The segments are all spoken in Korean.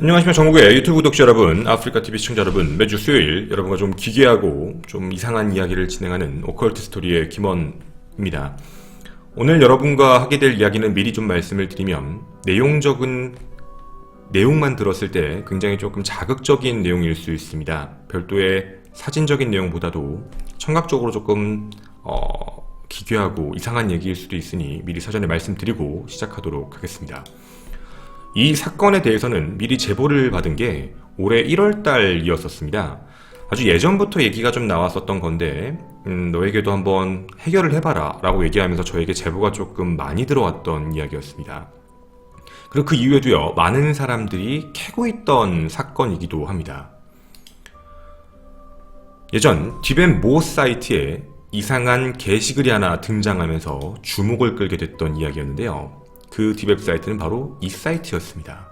안녕하십니까. 전국의 유튜브 구독자 여러분, 아프리카TV 시청자 여러분, 매주 수요일 여러분과 좀 기괴하고 좀 이상한 이야기를 진행하는 오컬트 스토리의 김원입니다. 오늘 여러분과 하게 될 이야기는 미리 좀 말씀을 드리면 내용적인 내용만 들었을 때 굉장히 조금 자극적인 내용일 수 있습니다. 별도의 사진적인 내용보다도 청각적으로 조금 기괴하고 이상한 얘기일 수도 있으니 미리 사전에 말씀드리고 시작하도록 하겠습니다. 이 사건에 대해서는 미리 제보를 받은 게 올해 1월달이었었습니다. 아주 예전부터 얘기가 좀 나왔었던 건데 너에게도 한번 해결을 해봐라 라고 얘기하면서 저에게 제보가 조금 많이 들어왔던 이야기였습니다. 그리고 그 이후에도요, 많은 사람들이 캐고 있던 사건이기도 합니다. 예전 딥앤모 사이트에 이상한 게시글이 하나 등장하면서 주목을 끌게 됐던 이야기였는데요. 그 딥웹 사이트는 바로 이 사이트였습니다.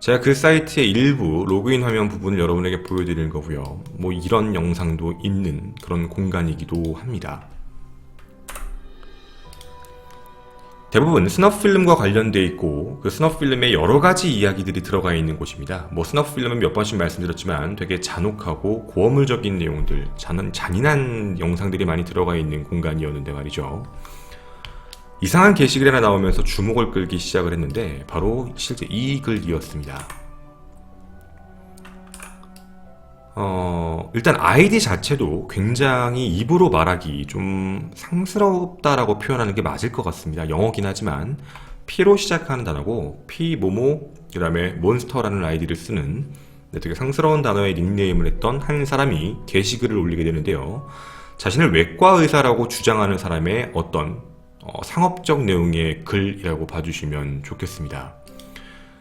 제가 그 사이트의 일부 로그인 화면 부분을 여러분에게 보여드리는 거고요. 뭐 이런 영상도 있는 그런 공간이기도 합니다. 대부분 스너프필름과 관련되어 있고 그 스너프필름에 여러가지 이야기들이 들어가 있는 곳입니다. 뭐 스너프필름은 몇 번씩 말씀드렸지만 되게 잔혹하고 고어물적인 내용들, 잔인한 영상들이 많이 들어가 있는 공간이었는데 말이죠. 이상한 게시글이 하나 나오면서 주목을 끌기 시작을 했는데 바로 실제 이 글이었습니다. 일단 아이디 자체도 굉장히 입으로 말하기 좀 상스럽다라고 표현하는 게 맞을 것 같습니다. 영어긴 하지만 P로 시작하는 단어고 P모모 그 다음에 몬스터라는 아이디를 쓰는 되게 상스러운 단어의 닉네임을 했던 한 사람이 게시글을 올리게 되는데요. 자신을 외과 의사라고 주장하는 사람의 어떤 상업적 내용의 글이라고 봐주시면 좋겠습니다.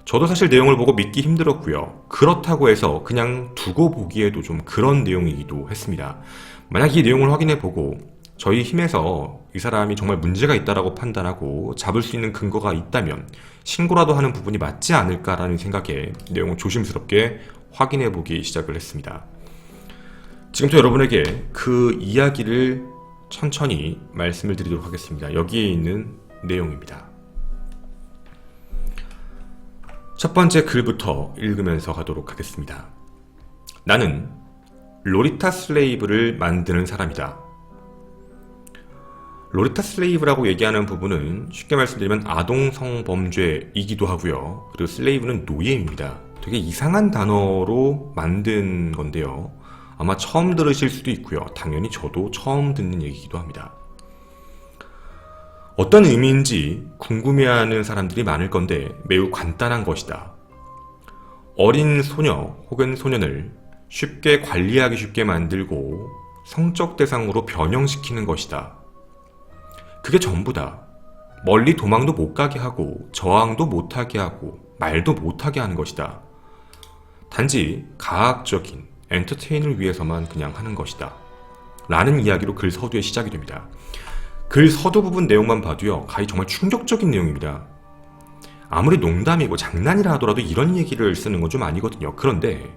저도 사실 내용을 보고 믿기 힘들었고요. 그렇다고 해서 그냥 두고 보기에도 좀 그런 내용이기도 했습니다. 만약 이 내용을 확인해보고 저희 힘에서 이 사람이 정말 문제가 있다라고 판단하고 잡을 수 있는 근거가 있다면 신고라도 하는 부분이 맞지 않을까라는 생각에 내용을 조심스럽게 확인해보기 시작을 했습니다. 지금부터 여러분에게 그 이야기를 천천히 말씀을 드리도록 하겠습니다. 여기에 있는 내용입니다. 첫 번째 글부터 읽으면서 가도록 하겠습니다. 나는 로리타 슬레이브를 만드는 사람이다. 로리타 슬레이브라고 얘기하는 부분은 쉽게 말씀드리면 아동 성범죄이기도 하고요. 그리고 슬레이브는 노예입니다. 되게 이상한 단어로 만든 건데요. 아마 처음 들으실 수도 있고요. 당연히 저도 처음 듣는 얘기이기도 합니다. 어떤 의미인지 궁금해하는 사람들이 많을 건데 매우 간단한 것이다. 어린 소녀 혹은 소년을 쉽게 관리하기 쉽게 만들고 성적 대상으로 변형시키는 것이다. 그게 전부다. 멀리 도망도 못 가게 하고 저항도 못하게 하고 말도 못하게 하는 것이다. 단지 가학적인 엔터테인을 위해서만 그냥 하는 것이다. 라는 이야기로 글 서두의 시작이 됩니다. 글 서두 부분 내용만 봐도요, 가히 정말 충격적인 내용입니다. 아무리 농담이고 장난이라 하더라도 이런 얘기를 쓰는 건 좀 아니거든요. 그런데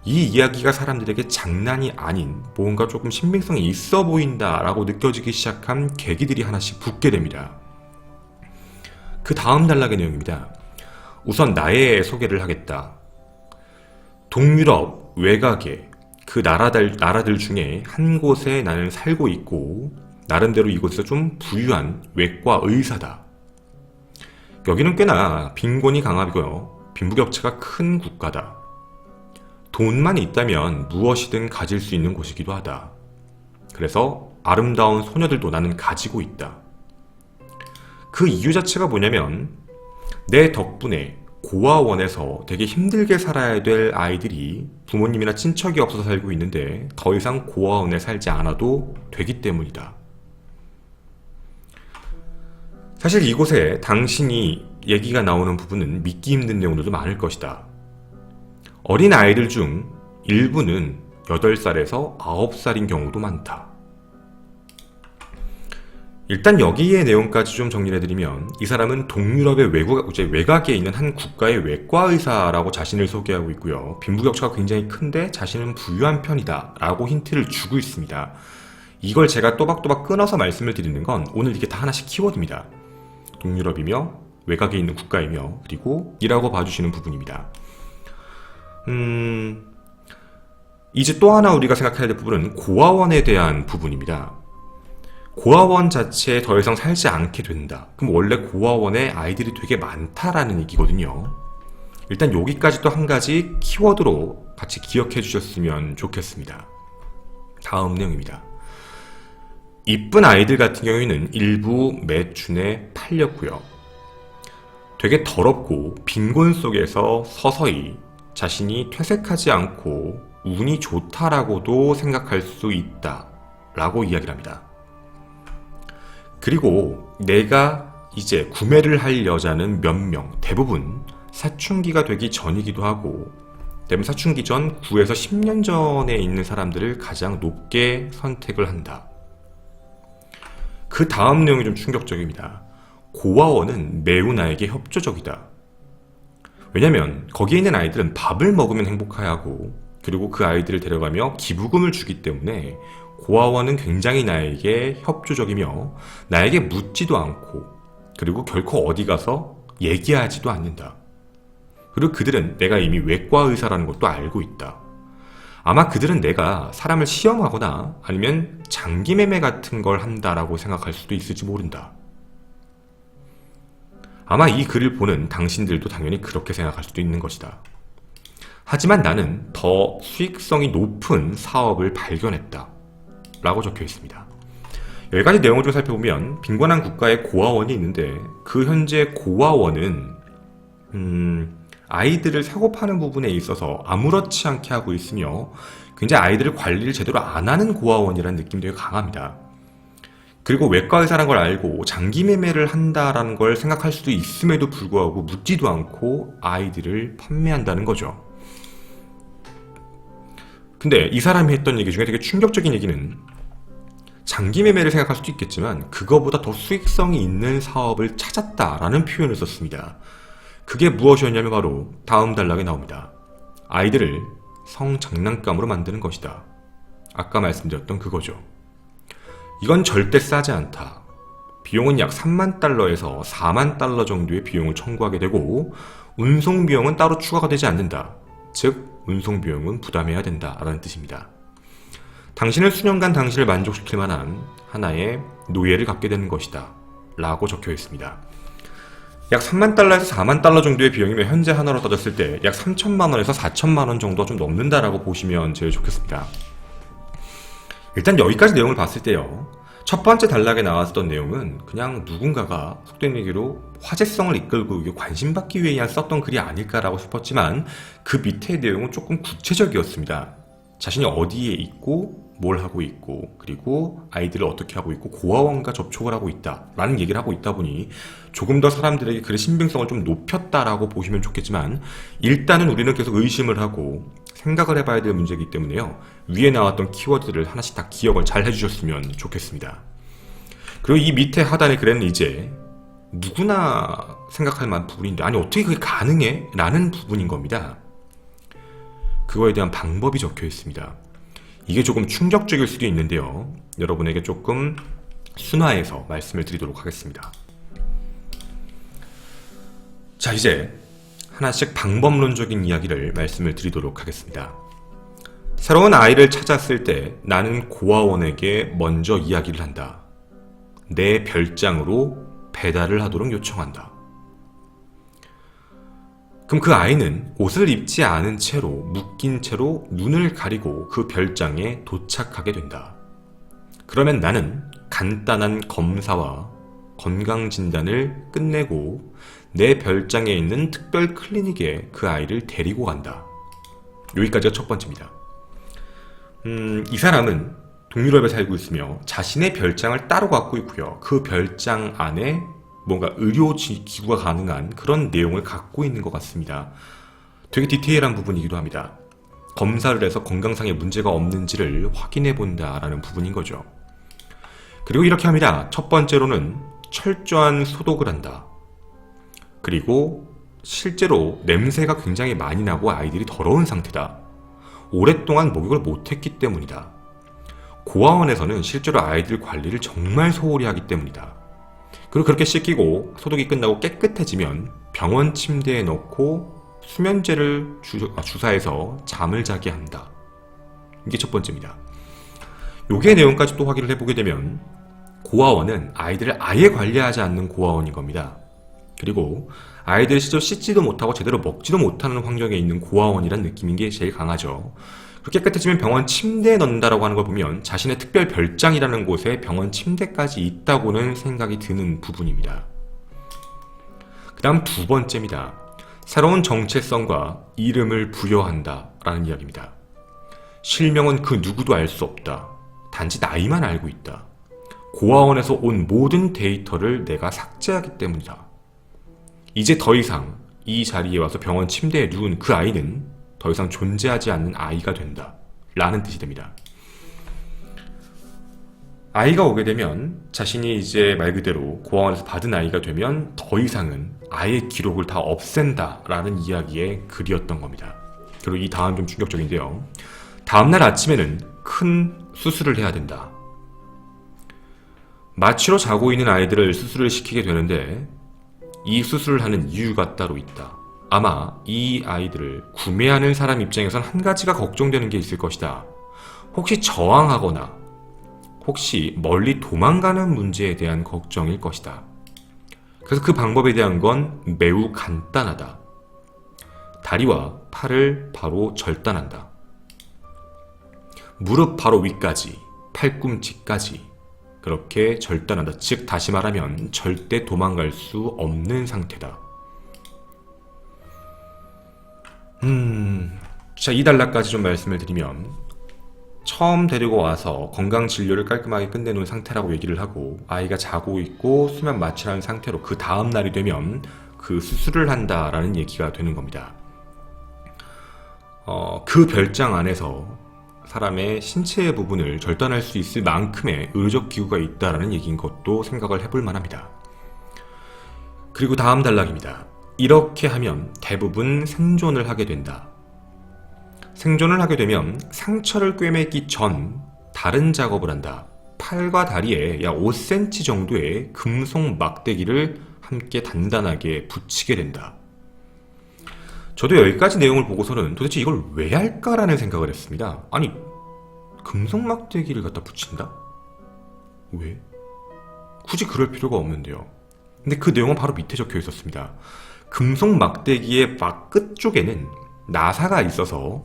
이 이야기가 사람들에게 장난이 아닌 뭔가 조금 신빙성이 있어 보인다라고 느껴지기 시작한 계기들이 하나씩 붙게 됩니다. 그 다음 단락의 내용입니다. 우선 나의 소개를 하겠다. 동유럽 외곽에 그 나라들 중에 한 곳에 나는 살고 있고 나름대로 이곳에서 좀 부유한 외과 의사다. 여기는 꽤나 빈곤이 강하고요. 빈부격차가 큰 국가다. 돈만 있다면 무엇이든 가질 수 있는 곳이기도 하다. 그래서 아름다운 소녀들도 나는 가지고 있다. 그 이유 자체가 뭐냐면 내 덕분에 고아원에서 되게 힘들게 살아야 될 아이들이 부모님이나 친척이 없어서 살고 있는데 더 이상 고아원에 살지 않아도 되기 때문이다. 사실 이곳에 당신이 얘기가 나오는 부분은 믿기 힘든 내용들도 많을 것이다. 어린 아이들 중 일부는 8살에서 9살인 경우도 많다. 일단 여기의 내용까지 좀 정리를 해드리면 이 사람은 동유럽의 외곽에 있는 한 국가의 외과의사라고 자신을 소개하고 있고요. 빈부격차가 굉장히 큰데 자신은 부유한 편이다 라고 힌트를 주고 있습니다. 이걸 제가 또박또박 끊어서 말씀을 드리는 건 오늘 이게 다 하나씩 키워드입니다. 동유럽이며 외곽에 있는 국가이며 그리고 이라고 봐주시는 부분입니다. 이제 또 하나 우리가 생각해야 될 부분은 고아원에 대한 부분입니다. 고아원 자체에 더 이상 살지 않게 된다. 그럼 원래 고아원에 아이들이 되게 많다라는 얘기거든요. 일단 여기까지 또 한 가지 키워드로 같이 기억해 주셨으면 좋겠습니다. 다음 내용입니다. 이쁜 아이들 같은 경우에는 일부 매춘에 팔렸고요. 되게 더럽고 빈곤 속에서 서서히 자신이 퇴색하지 않고 운이 좋다라고도 생각할 수 있다 라고 이야기를 합니다. 그리고 내가 이제 구매를 할 여자는 몇 명, 대부분 사춘기가 되기 전이기도 하고, 대부분 사춘기 전 9에서 10년 전에 있는 사람들을 가장 높게 선택을 한다. 그 다음 내용이 좀 충격적입니다. 고아원은 매우 나에게 협조적이다. 왜냐면 거기에 있는 아이들은 밥을 먹으면 행복해하고, 그리고 그 아이들을 데려가며 기부금을 주기 때문에 고아원은 굉장히 나에게 협조적이며 나에게 묻지도 않고, 그리고 결코 어디 가서 얘기하지도 않는다. 그리고 그들은 내가 이미 외과 의사라는 것도 알고 있다. 아마 그들은 내가 사람을 시험하거나 아니면 장기매매 같은 걸 한다라고 생각할 수도 있을지 모른다. 아마 이 글을 보는 당신들도 당연히 그렇게 생각할 수도 있는 것이다. 하지만 나는 더 수익성이 높은 사업을 발견했다 라고 적혀 있습니다. 여기까지 내용을 좀 살펴보면 빈곤한 국가에 고아원이 있는데, 그 현재 고아원은 아이들을 사고 파는 부분에 있어서 아무렇지 않게 하고 있으며 굉장히 아이들을 관리를 제대로 안 하는 고아원이라는 느낌이 되게 강합니다. 그리고 외과 의사라는 걸 알고 장기 매매를 한다라는 걸 생각할 수도 있음에도 불구하고 묻지도 않고 아이들을 판매한다는 거죠. 근데 이 사람이 했던 얘기 중에 되게 충격적인 얘기는, 장기 매매를 생각할 수도 있겠지만 그거보다 더 수익성이 있는 사업을 찾았다라는 표현을 썼습니다. 그게 무엇이었냐면 바로 다음 단락에 나옵니다. 아이들을 성장난감으로 만드는 것이다. 아까 말씀드렸던 그거죠. 이건 절대 싸지 않다. 비용은 약 3만 달러에서 4만 달러 정도의 비용을 청구하게 되고, 운송 비용은 따로 추가가 되지 않는다. 즉 운송 비용은 부담해야 된다라는 뜻입니다. 당신은 수년간 당신을 만족시킬 만한 하나의 노예를 갖게 되는 것이다 라고 적혀 있습니다. 약 3만 달러에서 4만 달러 정도의 비용이면 현재 하나로 따졌을 때 약 3천만 원에서 4천만 원 정도가 좀 넘는다라고 보시면 제일 좋겠습니다. 일단 여기까지 내용을 봤을 때요, 첫 번째 단락에 나왔던 내용은 그냥 누군가가 속된 얘기로 화제성을 이끌고 관심받기 위해 썼던 글이 아닐까라고 싶었지만, 그 밑의 내용은 조금 구체적이었습니다. 자신이 어디에 있고 뭘 하고 있고, 그리고 아이들을 어떻게 하고 있고 고아원과 접촉을 하고 있다 라는 얘기를 하고 있다 보니 조금 더 사람들에게 글의 신빙성을 좀 높였다라고 보시면 좋겠지만, 일단은 우리는 계속 의심을 하고 생각을 해봐야 될 문제이기 때문에요, 위에 나왔던 키워드를 하나씩 다 기억을 잘 해주셨으면 좋겠습니다. 그리고 이 밑에 하단의 글에는 이제 누구나 생각할 만한 부분인데, 아니 어떻게 그게 가능해? 라는 부분인 겁니다. 그거에 대한 방법이 적혀 있습니다. 이게 조금 충격적일 수도 있는데요, 여러분에게 조금 순화해서 말씀을 드리도록 하겠습니다. 자, 이제 하나씩 방법론적인 이야기를 말씀을 드리도록 하겠습니다. 새로운 아이를 찾았을 때 나는 고아원에게 먼저 이야기를 한다. 내 별장으로 배달을 하도록 요청한다. 그럼 그 아이는 옷을 입지 않은 채로, 묶인 채로 눈을 가리고 그 별장에 도착하게 된다. 그러면 나는 간단한 검사와 건강진단을 끝내고 내 별장에 있는 특별 클리닉에 그 아이를 데리고 간다. 여기까지가 첫 번째입니다. 이 사람은 동유럽에 살고 있으며 자신의 별장을 따로 갖고 있고요, 그 별장 안에 뭔가 의료 기구가 가능한 그런 내용을 갖고 있는 것 같습니다. 되게 디테일한 부분이기도 합니다. 검사를 해서 건강상의 문제가 없는지를 확인해 본다라는 부분인 거죠. 그리고 이렇게 합니다. 첫 번째로는 철저한 소독을 한다. 그리고 실제로 냄새가 굉장히 많이 나고 아이들이 더러운 상태다. 오랫동안 목욕을 못했기 때문이다. 고아원에서는 실제로 아이들 관리를 정말 소홀히 하기 때문이다. 그리고 그렇게 씻기고 소독이 끝나고 깨끗해지면 병원 침대에 넣고 수면제를 주사해서 잠을 자게 한다. 이게 첫 번째입니다. 요게 내용까지 또 확인을 해보게 되면 고아원은 아이들을 아예 관리하지 않는 고아원인 겁니다. 그리고 아이들이 실제로 씻지도 못하고 제대로 먹지도 못하는 환경에 있는 고아원이란 느낌인 게 제일 강하죠. 그렇게 깨끗해지면 병원 침대에 넣는다라고 하는 걸 보면 자신의 특별 별장이라는 곳에 병원 침대까지 있다고는 생각이 드는 부분입니다. 그 다음 두 번째입니다. 새로운 정체성과 이름을 부여한다 라는 이야기입니다. 실명은 그 누구도 알 수 없다. 단지 나이만 알고 있다. 고아원에서 온 모든 데이터를 내가 삭제하기 때문이다. 이제 더 이상 이 자리에 와서 병원 침대에 누운 그 아이는 더 이상 존재하지 않는 아이가 된다 라는 뜻이 됩니다. 아이가 오게 되면 자신이 이제 말 그대로 고아원에서 받은 아이가 되면 더 이상은 아이의 기록을 다 없앤다 라는 이야기의 글이었던 겁니다. 그리고 이 다음 좀 충격적인데요. 다음날 아침에는 큰 수술을 해야 된다. 마취로 자고 있는 아이들을 수술을 시키게 되는데 이 수술을 하는 이유가 따로 있다. 아마 이 아이들을 구매하는 사람 입장에선 한 가지가 걱정되는 게 있을 것이다. 혹시 저항하거나 혹시 멀리 도망가는 문제에 대한 걱정일 것이다. 그래서 그 방법에 대한 건 매우 간단하다. 다리와 팔을 바로 절단한다. 무릎 바로 위까지, 팔꿈치까지 그렇게 절단한다. 즉 다시 말하면 절대 도망갈 수 없는 상태다. 자, 이 단락까지 좀 말씀을 드리면 처음 데리고 와서 건강진료를 깔끔하게 끝내놓은 상태라고 얘기를 하고 아이가 자고 있고 수면 마취하는 상태로 그 다음 날이 되면 그 수술을 한다라는 얘기가 되는 겁니다. 그 별장 안에서 사람의 신체의 부분을 절단할 수 있을 만큼의 의료적 기구가 있다라는 얘기인 것도 생각을 해볼 만합니다. 그리고 다음 단락입니다. 이렇게 하면 대부분 생존을 하게 된다. 생존을 하게 되면 상처를 꿰매기 전 다른 작업을 한다. 팔과 다리에 약 5cm 정도의 금속 막대기를 함께 단단하게 붙이게 된다. 저도 여기까지 내용을 보고서는 도대체 이걸 왜 할까라는 생각을 했습니다. 아니, 금속 막대기를 갖다 붙인다? 왜? 굳이 그럴 필요가 없는데요. 근데 그 내용은 바로 밑에 적혀 있었습니다. 금속 막대기의 막 끝쪽에는 나사가 있어서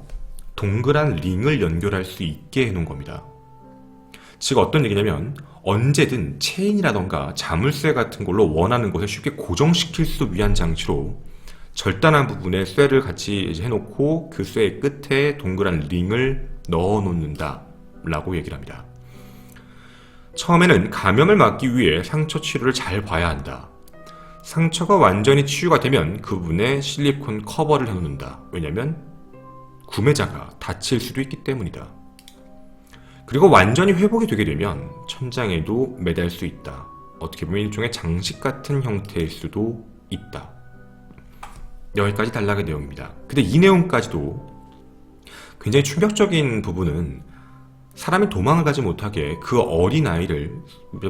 동그란 링을 연결할 수 있게 해놓은 겁니다. 즉 어떤 얘기냐면 언제든 체인이라던가 자물쇠 같은 걸로 원하는 곳에 쉽게 고정시킬 수 위한 장치로 절단한 부분에 쇠를 같이 해놓고 그 쇠의 끝에 동그란 링을 넣어 놓는다 라고 얘기를 합니다. 처음에는 감염을 막기 위해 상처 치료를 잘 봐야 한다. 상처가 완전히 치유가 되면 그 부분에 실리콘 커버를 해놓는다. 왜냐면 구매자가 다칠 수도 있기 때문이다. 그리고 완전히 회복이 되게 되면 천장에도 매달 수 있다. 어떻게 보면 일종의 장식 같은 형태일 수도 있다. 여기까지 단락의 내용입니다. 근데 이 내용까지도 굉장히 충격적인 부분은 사람이 도망을 가지 못하게 그 어린 아이를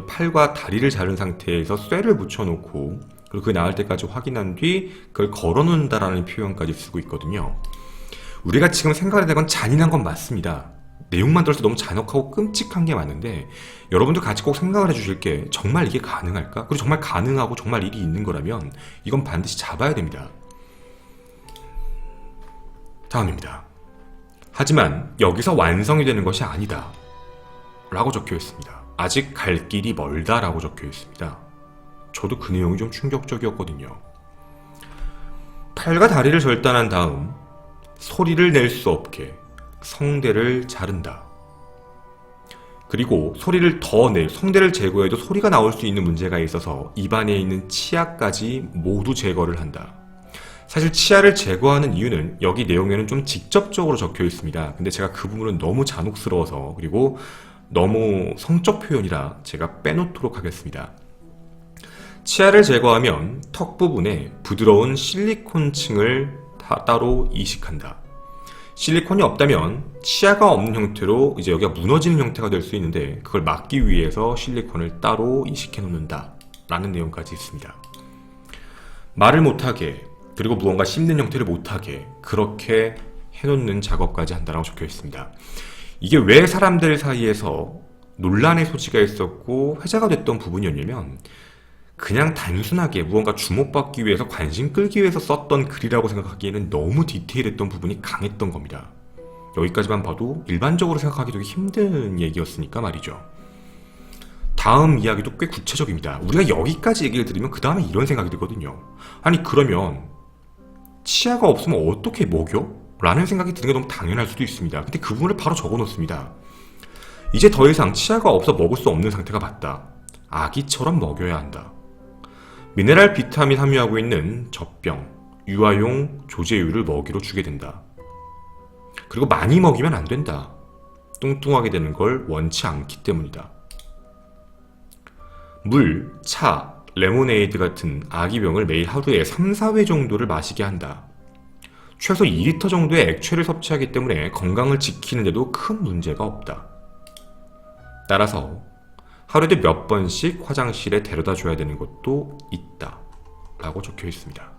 팔과 다리를 자른 상태에서 쇠를 붙여놓고 그리고 그 나을 때까지 확인한 뒤 그걸 걸어놓는다라는 표현까지 쓰고 있거든요. 우리가 지금 생각해야 되는 건 잔인한 건 맞습니다. 내용만 들어서 너무 잔혹하고 끔찍한 게 맞는데 여러분도 같이 꼭 생각을 해주실 게 정말 이게 가능할까? 그리고 정말 가능하고 정말 일이 있는 거라면 이건 반드시 잡아야 됩니다. 다음입니다. 하지만 여기서 완성이 되는 것이 아니다 라고 적혀 있습니다. 아직 갈 길이 멀다 라고 적혀 있습니다. 저도 그 내용이 좀 충격적이었거든요. 팔과 다리를 절단한 다음 소리를 낼 수 없게 성대를 자른다. 그리고 성대를 제거해도 소리가 나올 수 있는 문제가 있어서 입안에 있는 치아까지 모두 제거를 한다. 사실 치아를 제거하는 이유는 여기 내용에는 좀 직접적으로 적혀 있습니다. 근데 제가 그 부분은 너무 잔혹스러워서 그리고 너무 성적 표현이라 제가 빼놓도록 하겠습니다. 치아를 제거하면 턱 부분에 부드러운 실리콘 층을 따로 이식한다. 실리콘이 없다면 치아가 없는 형태로 이제 여기가 무너지는 형태가 될 수 있는데 그걸 막기 위해서 실리콘을 따로 이식해 놓는다 라는 내용까지 있습니다. 말을 못하게 그리고 무언가 씹는 형태를 못하게 그렇게 해놓는 작업까지 한다고 적혀 있습니다. 이게 왜 사람들 사이에서 논란의 소지가 있었고 회자가 됐던 부분이었냐면 그냥 단순하게 무언가 주목받기 위해서 관심 끌기 위해서 썼던 글이라고 생각하기에는 너무 디테일했던 부분이 강했던 겁니다. 여기까지만 봐도 일반적으로 생각하기도 힘든 얘기였으니까 말이죠. 다음 이야기도 꽤 구체적입니다. 우리가 여기까지 얘기를 들으면 그 다음에 이런 생각이 들거든요. 아니 그러면 치아가 없으면 어떻게 먹여? 라는 생각이 드는 게 너무 당연할 수도 있습니다. 근데 그 부분을 바로 적어 놓습니다. 이제 더 이상 치아가 없어 먹을 수 없는 상태가 맞다. 아기처럼 먹여야 한다. 미네랄 비타민 함유하고 있는 젖병, 유아용 조제유를 먹이로 주게 된다. 그리고 많이 먹이면 안 된다. 뚱뚱하게 되는 걸 원치 않기 때문이다. 물, 차, 레모네이드 같은 아기병을 매일 하루에 3, 4회 정도를 마시게 한다. 최소 2리터 정도의 액체를 섭취하기 때문에 건강을 지키는데도 큰 문제가 없다. 따라서 하루에도 몇 번씩 화장실에 데려다 줘야 되는 것도 있다. 라고 적혀 있습니다.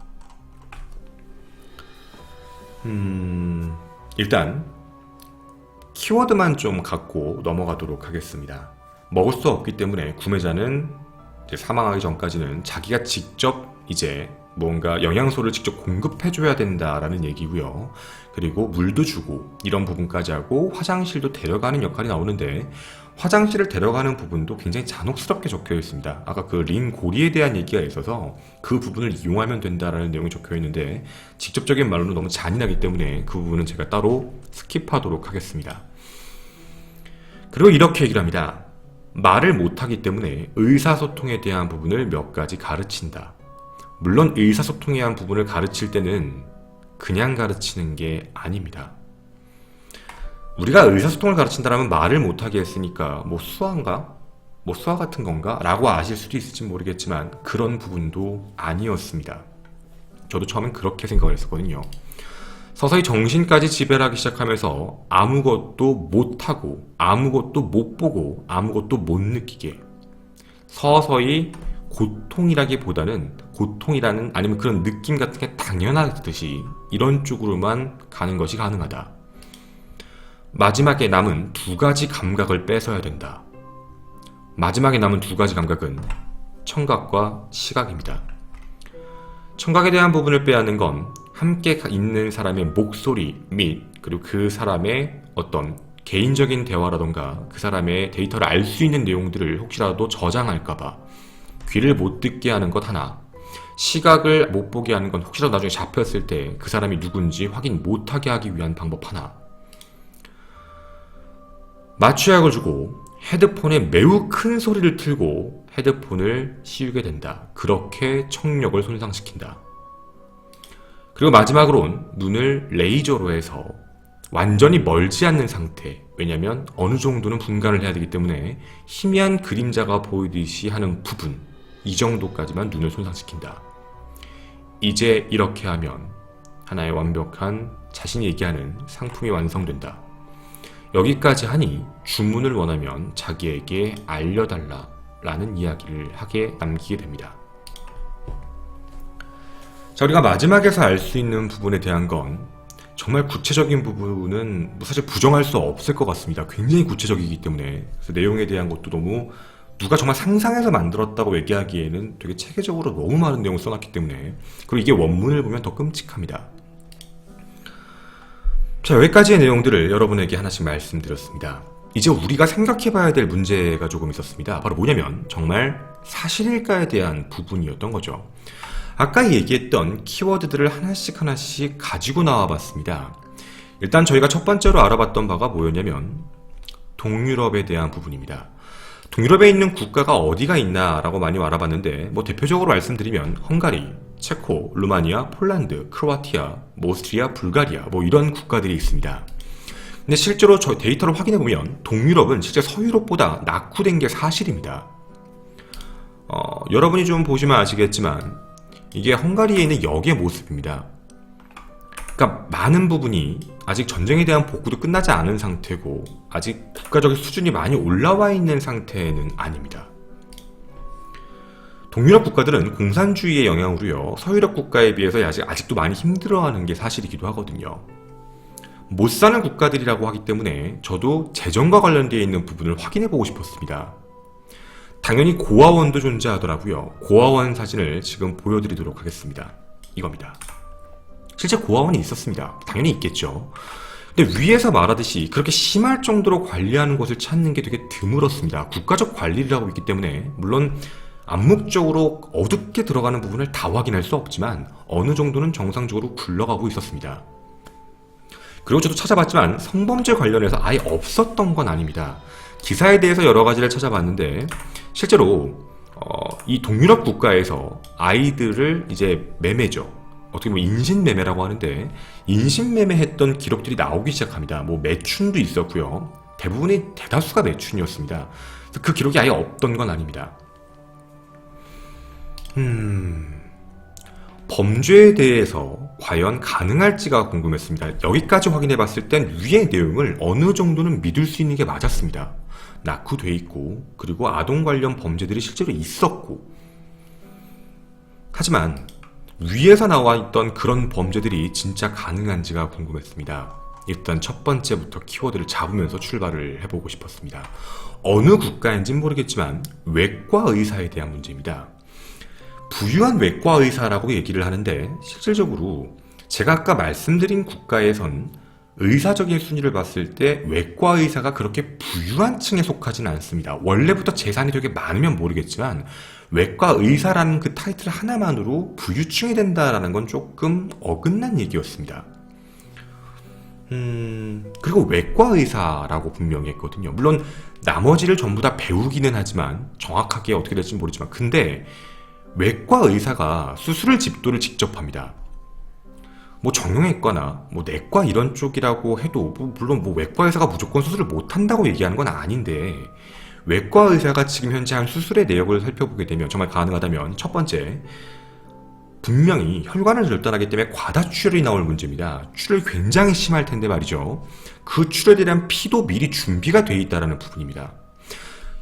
일단 키워드만 좀 갖고 넘어가도록 하겠습니다. 먹을 수 없기 때문에 구매자는 이제 사망하기 전까지는 자기가 직접 이제 뭔가 영양소를 직접 공급해줘야 된다라는 얘기고요. 그리고 물도 주고 이런 부분까지 하고 화장실도 데려가는 역할이 나오는데 화장실을 데려가는 부분도 굉장히 잔혹스럽게 적혀 있습니다. 아까 그 링 고리에 대한 얘기가 있어서 그 부분을 이용하면 된다라는 내용이 적혀 있는데 직접적인 말로는 너무 잔인하기 때문에 그 부분은 제가 따로 스킵하도록 하겠습니다. 그리고 이렇게 얘기를 합니다. 말을 못하기 때문에 의사소통에 대한 부분을 몇 가지 가르친다. 물론 의사소통에 대한 부분을 가르칠 때는 그냥 가르치는 게 아닙니다. 우리가 의사소통을 가르친다면 말을 못하게 했으니까 뭐 수화인가? 뭐 수화 같은 건가? 라고 아실 수도 있을지 모르겠지만 그런 부분도 아니었습니다. 저도 처음엔 그렇게 생각을 했었거든요. 서서히 정신까지 지배하기 시작하면서 아무것도 못하고 아무것도 못 보고 아무것도 못 느끼게 서서히 고통이라기보다는 고통이라는 아니면 그런 느낌 같은 게 당연하듯이 이런 쪽으로만 가는 것이 가능하다. 마지막에 남은 두 가지 감각을 뺏어야 된다. 마지막에 남은 두 가지 감각은 청각과 시각입니다. 청각에 대한 부분을 빼앗는 건 함께 있는 사람의 목소리 및 그리고 그 사람의 어떤 개인적인 대화라던가 그 사람의 데이터를 알 수 있는 내용들을 혹시라도 저장할까봐 귀를 못 듣게 하는 것 하나, 시각을 못 보게 하는 건 혹시라도 나중에 잡혔을 때 그 사람이 누군지 확인 못하게 하기 위한 방법 하나. 마취약을 주고 헤드폰에 매우 큰 소리를 틀고 헤드폰을 씌우게 된다. 그렇게 청력을 손상시킨다. 그리고 마지막으론 눈을 레이저로 해서 완전히 멀지 않는 상태, 왜냐면 어느 정도는 분간을 해야 되기 때문에 희미한 그림자가 보이듯이 하는 부분, 이 정도까지만 눈을 손상시킨다. 이제 이렇게 하면 하나의 완벽한 자신이 얘기하는 상품이 완성된다. 여기까지 하니 주문을 원하면 자기에게 알려달라 라는 이야기를 하게 남기게 됩니다. 자, 우리가 마지막에서 알 수 있는 부분에 대한 건 정말 구체적인 부분은 사실 부정할 수 없을 것 같습니다. 굉장히 구체적이기 때문에. 그래서 내용에 대한 것도 너무 누가 정말 상상해서 만들었다고 얘기하기에는 되게 체계적으로 너무 많은 내용을 써놨기 때문에, 그리고 이게 원문을 보면 더 끔찍합니다. 자, 여기까지의 내용들을 여러분에게 하나씩 말씀드렸습니다. 이제 우리가 생각해봐야 될 문제가 조금 있었습니다. 바로 뭐냐면 정말 사실일까에 대한 부분이었던 거죠. 아까 얘기했던 키워드들을 하나씩 가지고 나와봤습니다. 일단 저희가 첫 번째로 알아봤던 바가 뭐였냐면 동유럽에 대한 부분입니다. 동유럽에 있는 국가가 어디가 있나 라고 많이 알아봤는데 뭐 대표적으로 말씀드리면 헝가리, 체코, 루마니아, 폴란드, 크로아티아, 오스트리아, 불가리아 뭐 이런 국가들이 있습니다. 근데 실제로 저 데이터를 확인해보면 동유럽은 실제 서유럽보다 낙후된 게 사실입니다. 여러분이 좀 보시면 아시겠지만 이게 헝가리에 있는 역의 모습입니다. 그러니까 많은 부분이 아직 전쟁에 대한 복구도 끝나지 않은 상태고 아직 국가적인 수준이 많이 올라와 있는 상태는 아닙니다. 동유럽 국가들은 공산주의의 영향으로요, 서유럽 국가에 비해서 아직도 많이 힘들어하는 게 사실이기도 하거든요. 못 사는 국가들이라고 하기 때문에 저도 재정과 관련되어 있는 부분을 확인해보고 싶었습니다. 당연히 고아원도 존재하더라고요. 고아원 사진을 지금 보여드리도록 하겠습니다. 이겁니다. 실제 고아원이 있었습니다. 당연히 있겠죠. 근데 위에서 말하듯이 그렇게 심할 정도로 관리하는 곳을 찾는 게 되게 드물었습니다. 국가적 관리를 하고 있기 때문에 물론 암묵적으로 어둡게 들어가는 부분을 다 확인할 수 없지만 어느 정도는 정상적으로 굴러가고 있었습니다. 그리고 저도 찾아봤지만 성범죄 관련해서 아예 없었던 건 아닙니다. 기사에 대해서 여러 가지를 찾아봤는데 실제로 이 동유럽 국가에서 아이들을 이제 매매죠. 어떻게 보면 인신매매라고 하는데 인신매매했던 기록들이 나오기 시작합니다. 뭐 매춘도 있었고요. 대다수가 매춘이었습니다. 그 기록이 아예 없던 건 아닙니다. 범죄에 대해서 과연 가능할지가 궁금했습니다. 여기까지 확인해봤을 땐 위의 내용을 어느 정도는 믿을 수 있는 게 맞았습니다. 낙후돼 있고 그리고 아동 관련 범죄들이 실제로 있었고, 하지만 위에서 나와 있던 그런 범죄들이 진짜 가능한지가 궁금했습니다. 일단 첫 번째부터 키워드를 잡으면서 출발을 해보고 싶었습니다. 어느 국가인지는 모르겠지만 외과 의사에 대한 문제입니다. 부유한 외과 의사라고 얘기를 하는데 실질적으로 제가 아까 말씀드린 국가에선 의사적인 순위를 봤을 때 외과 의사가 그렇게 부유한 층에 속하지는 않습니다. 원래부터 재산이 되게 많으면 모르겠지만 외과 의사라는 그 타이틀 하나만으로 부유층이 된다라는 건 조금 어긋난 얘기였습니다. 그리고 외과 의사라고 분명히 했거든요. 물론 나머지를 전부 다 배우기는 하지만 정확하게 어떻게 될지 모르지만, 근데 외과 의사가 수술을 집도를 직접 합니다. 뭐 정형외과나 뭐 내과 이런 쪽이라고 해도 물론 뭐 외과 의사가 무조건 수술을 못한다고 얘기하는 건 아닌데, 외과 의사가 지금 현재 한 수술의 내역을 살펴보게 되면 정말 가능하다면 첫 번째, 분명히 혈관을 절단하기 때문에 과다출혈이 나올 문제입니다. 출혈이 굉장히 심할 텐데 말이죠. 그 출혈에 대한 피도 미리 준비가 되어 있다는 부분입니다.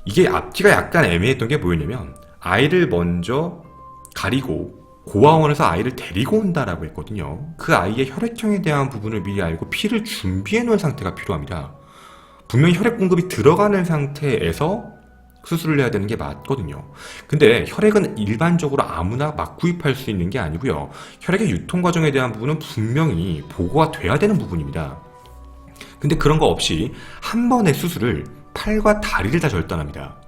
이게 앞뒤가 약간 애매했던 게 뭐였냐면 아이를 먼저 가리고 고아원에서 아이를 데리고 온다라고 했거든요. 그 아이의 혈액형에 대한 부분을 미리 알고 피를 준비해 놓은 상태가 필요합니다. 분명히 혈액 공급이 들어가는 상태에서 수술을 해야 되는 게 맞거든요. 근데 혈액은 일반적으로 아무나 막 구입할 수 있는 게 아니고요. 혈액의 유통 과정에 대한 부분은 분명히 보고가 돼야 되는 부분입니다. 근데 그런 거 없이 한 번의 수술을 팔과 다리를 다 절단합니다.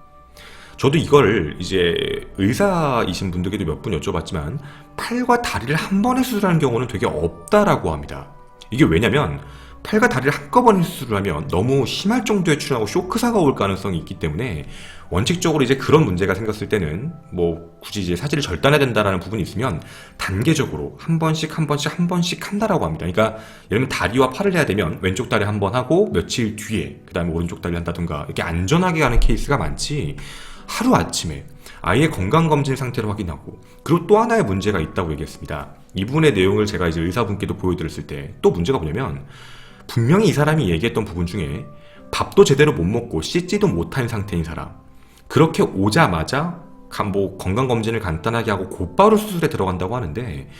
저도 이걸 이제 의사이신 분들께도 몇 분 여쭤봤지만 팔과 다리를 한 번에 수술하는 경우는 되게 없다라고 합니다. 이게 왜냐면 팔과 다리를 한꺼번에 수술을 하면 너무 심할 정도의 출혈하고 쇼크사가 올 가능성이 있기 때문에 원칙적으로 이제 그런 문제가 생겼을 때는 뭐 굳이 이제 사지를 절단해야 된다라는 부분이 있으면 단계적으로 한 번씩 한다라고 합니다. 그러니까 예를 들면 다리와 팔을 해야 되면 왼쪽 다리 한 번 하고 며칠 뒤에 그 다음에 오른쪽 다리를 한다든가 이렇게 안전하게 가는 케이스가 많지, 하루아침에 아이의 건강검진 상태를 확인하고, 그리고 또 하나의 문제가 있다고 얘기했습니다. 이 부분의 내용을 제가 이제 의사분께도 보여드렸을 때 또 문제가 뭐냐면 분명히 이 사람이 얘기했던 부분 중에 밥도 제대로 못 먹고 씻지도 못한 상태인 사람, 그렇게 오자마자 뭐 건강검진을 간단하게 하고 곧바로 수술에 들어간다고 하는데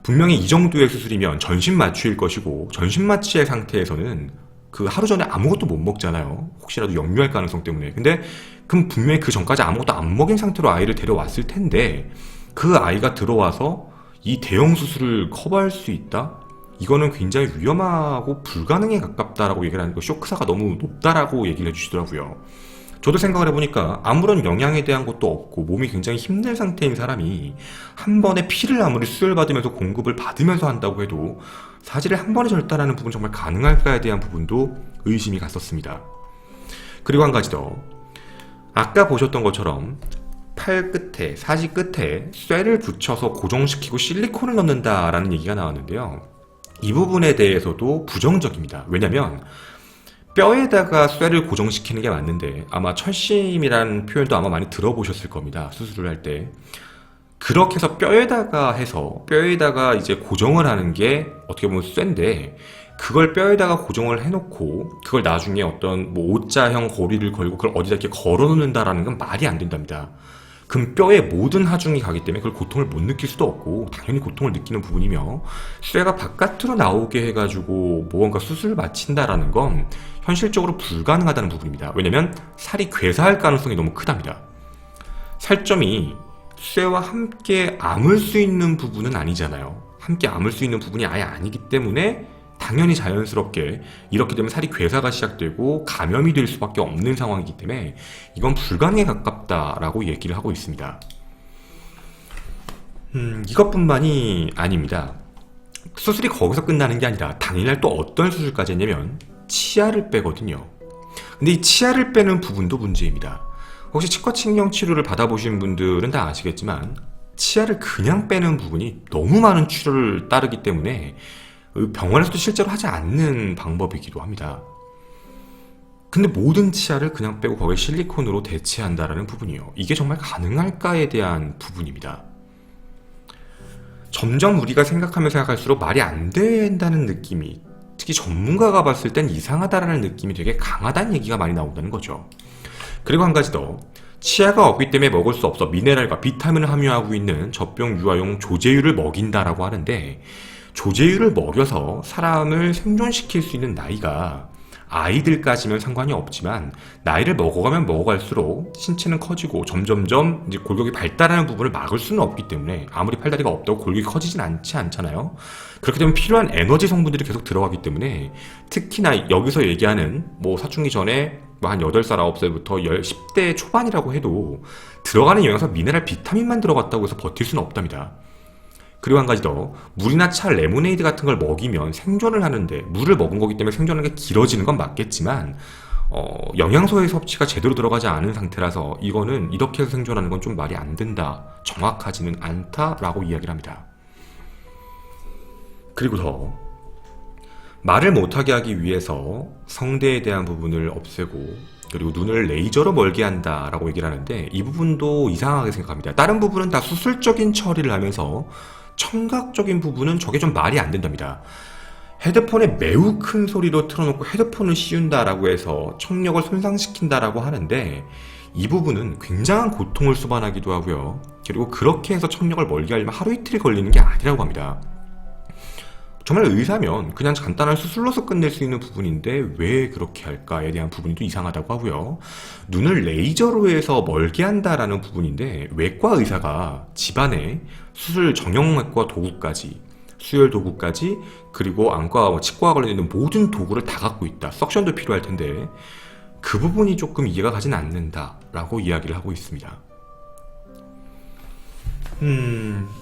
분명히 이 정도의 수술이면 전신마취일 것이고 전신마취의 상태에서는 그 하루 전에 아무것도 못 먹잖아요. 혹시라도 역류할 가능성 때문에. 근데 그럼 분명히 그 전까지 아무것도 안 먹인 상태로 아이를 데려왔을 텐데 그 아이가 들어와서 이 대형 수술을 커버할 수 있다? 이거는 굉장히 위험하고 불가능에 가깝다라고 얘기를 하는 거, 쇼크사가 너무 높다라고 얘기를 해주시더라고요. 저도 생각을 해보니까 아무런 영양에 대한 것도 없고 몸이 굉장히 힘든 상태인 사람이 한 번에 피를 아무리 수혈받으면서 공급을 받으면서 한다고 해도 사지를 한 번에 절단하는 부분 정말 가능할까에 대한 부분도 의심이 갔었습니다. 그리고 한 가지 더, 아까 보셨던 것처럼 팔 끝에, 사지 끝에 쇠를 붙여서 고정시키고 실리콘을 넣는다라는 얘기가 나왔는데요. 이 부분에 대해서도 부정적입니다. 왜냐면 뼈에다가 쇠를 고정시키는 게 맞는데 아마 철심이라는 표현도 아마 많이 들어보셨을 겁니다. 수술을 할 때. 그렇게 해서 뼈에다가 이제 고정을 하는 게 어떻게 보면 쇠인데, 그걸 뼈에다가 고정을 해놓고 그걸 나중에 어떤 뭐 O자형 고리를 걸고 그걸 어디다 이렇게 걸어 놓는다라는 건 말이 안 된답니다. 그럼 뼈의 모든 하중이 가기 때문에 그걸 고통을 못 느낄 수도 없고 당연히 고통을 느끼는 부분이며, 쇠가 바깥으로 나오게 해가지고 무언가 수술을 마친다라는 건 현실적으로 불가능하다는 부분입니다. 왜냐면 살이 괴사할 가능성이 너무 크답니다. 살점이 쇠와 함께 아물 수 있는 부분은 아니잖아요. 함께 아물 수 있는 부분이 아예 아니기 때문에 당연히 자연스럽게 이렇게 되면 살이 괴사가 시작되고 감염이 될 수밖에 없는 상황이기 때문에 이건 불가능에 가깝다라고 얘기를 하고 있습니다. 이것뿐만이 아닙니다. 수술이 거기서 끝나는 게 아니라 당일날 또 어떤 수술까지 했냐면 치아를 빼거든요. 근데 이 치아를 빼는 부분도 문제입니다. 혹시 치과측량 치료를 받아보신 분들은 다 아시겠지만 치아를 그냥 빼는 부분이 너무 많은 치료를 따르기 때문에 병원에서도 실제로 하지 않는 방법이기도 합니다. 근데 모든 치아를 그냥 빼고 거기에 실리콘으로 대체한다라는 부분이요. 이게 정말 가능할까에 대한 부분입니다. 점점 우리가 생각하면 생각할수록 말이 안 된다는 느낌이, 특히 전문가가 봤을 땐 이상하다라는 느낌이 되게 강하다는 얘기가 많이 나온다는 거죠. 그리고 한 가지 더, 치아가 없기 때문에 먹을 수 없어 미네랄과 비타민을 함유하고 있는 젖병 유아용 조제유를 먹인다라고 하는데, 조제유를 먹여서 사람을 생존시킬 수 있는 나이가 아이들까지면 상관이 없지만 나이를 먹어가면 먹어갈수록 신체는 커지고 점점점 이제 골격이 발달하는 부분을 막을 수는 없기 때문에, 아무리 팔다리가 없다고 골격이 커지진 않잖아요. 그렇게 되면 필요한 에너지 성분들이 계속 들어가기 때문에, 특히나 여기서 얘기하는 사춘기 전에 한 8살, 9살부터 10대 초반이라고 해도 들어가는 영양소 미네랄 비타민만 들어갔다고 해서 버틸 수는 없답니다. 그리고 한 가지 더, 물이나 차, 레모네이드 같은 걸 먹이면 생존을 하는데, 물을 먹은 거기 때문에 생존하는 게 길어지는 건 맞겠지만 영양소의 섭취가 제대로 들어가지 않은 상태라서 이거는 이렇게 해서 생존하는 건 좀 말이 안 된다, 정확하지는 않다라고 이야기를 합니다. 그리고 더, 말을 못하게 하기 위해서 성대에 대한 부분을 없애고 그리고 눈을 레이저로 멀게 한다라고 얘기를 하는데, 이 부분도 이상하게 생각합니다. 다른 부분은 다 수술적인 처리를 하면서 청각적인 부분은 저게 좀 말이 안 된답니다. 헤드폰에 매우 큰 소리로 틀어놓고 헤드폰을 씌운다라고 해서 청력을 손상시킨다라고 하는데, 이 부분은 굉장한 고통을 수반하기도 하고요. 그리고 그렇게 해서 청력을 멀게 하려면 하루 이틀이 걸리는 게 아니라고 합니다. 정말 의사면 그냥 간단한 수술로서 끝낼 수 있는 부분인데 왜 그렇게 할까에 대한 부분이 또 이상하다고 하고요. 눈을 레이저로 해서 멀게 한다라는 부분인데, 외과 의사가 집안에 수술 정형외과 도구까지, 수혈 도구까지, 그리고 안과, 치과와 관련된 모든 도구를 다 갖고 있다. 석션도 필요할 텐데 그 부분이 조금 이해가 가진 않는다라고 이야기를 하고 있습니다.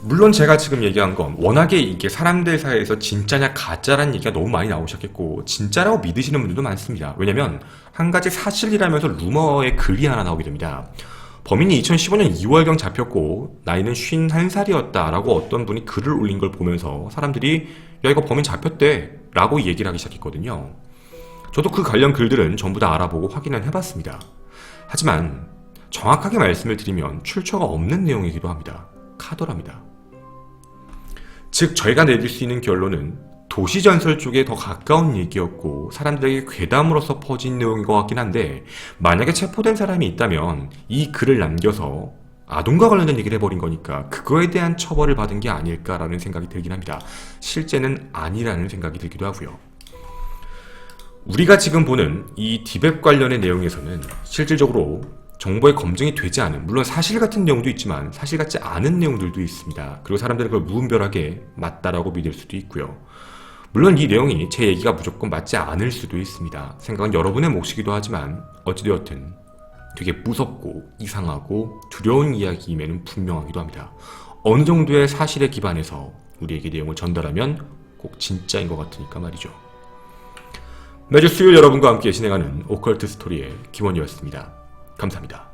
물론 제가 지금 얘기한 건 워낙에 이게 사람들 사이에서 진짜냐 가짜라는 얘기가 너무 많이 나오셨겠고, 진짜라고 믿으시는 분들도 많습니다. 왜냐면 한 가지 사실이라면서 루머의 글이 하나 나오게 됩니다. 범인이 2015년 2월경 잡혔고 나이는 51살이었다라고 어떤 분이 글을 올린 걸 보면서 사람들이 야, 이거 범인 잡혔대 라고 얘기를 하기 시작했거든요. 저도 그 관련 글들은 전부 다 알아보고 확인을 해봤습니다. 하지만 정확하게 말씀을 드리면 출처가 없는 내용이기도 합니다. 카더랍니다. 즉 저희가 내릴 수 있는 결론은 도시전설 쪽에 더 가까운 얘기였고 사람들에게 괴담으로서 퍼진 내용인 것 같긴 한데, 만약에 체포된 사람이 있다면 이 글을 남겨서 아동과 관련된 얘기를 해버린 거니까 그거에 대한 처벌을 받은 게 아닐까라는 생각이 들긴 합니다. 실제는 아니라는 생각이 들기도 하고요. 우리가 지금 보는 이 디뎁 관련의 내용에서는 실질적으로 정보의 검증이 되지 않은, 물론 사실 같은 내용도 있지만 사실 같지 않은 내용들도 있습니다. 그리고 사람들은 그걸 무분별하게 맞다라고 믿을 수도 있고요. 물론 이 내용이 제 얘기가 무조건 맞지 않을 수도 있습니다. 생각은 여러분의 몫이기도 하지만 어찌되었든 되게 무섭고 이상하고 두려운 이야기임에는 분명하기도 합니다. 어느 정도의 사실에 기반해서 우리에게 내용을 전달하면 꼭 진짜인 것 같으니까 말이죠. 매주 수요일 여러분과 함께 진행하는 오컬트 스토리의 김원이었습니다. 감사합니다.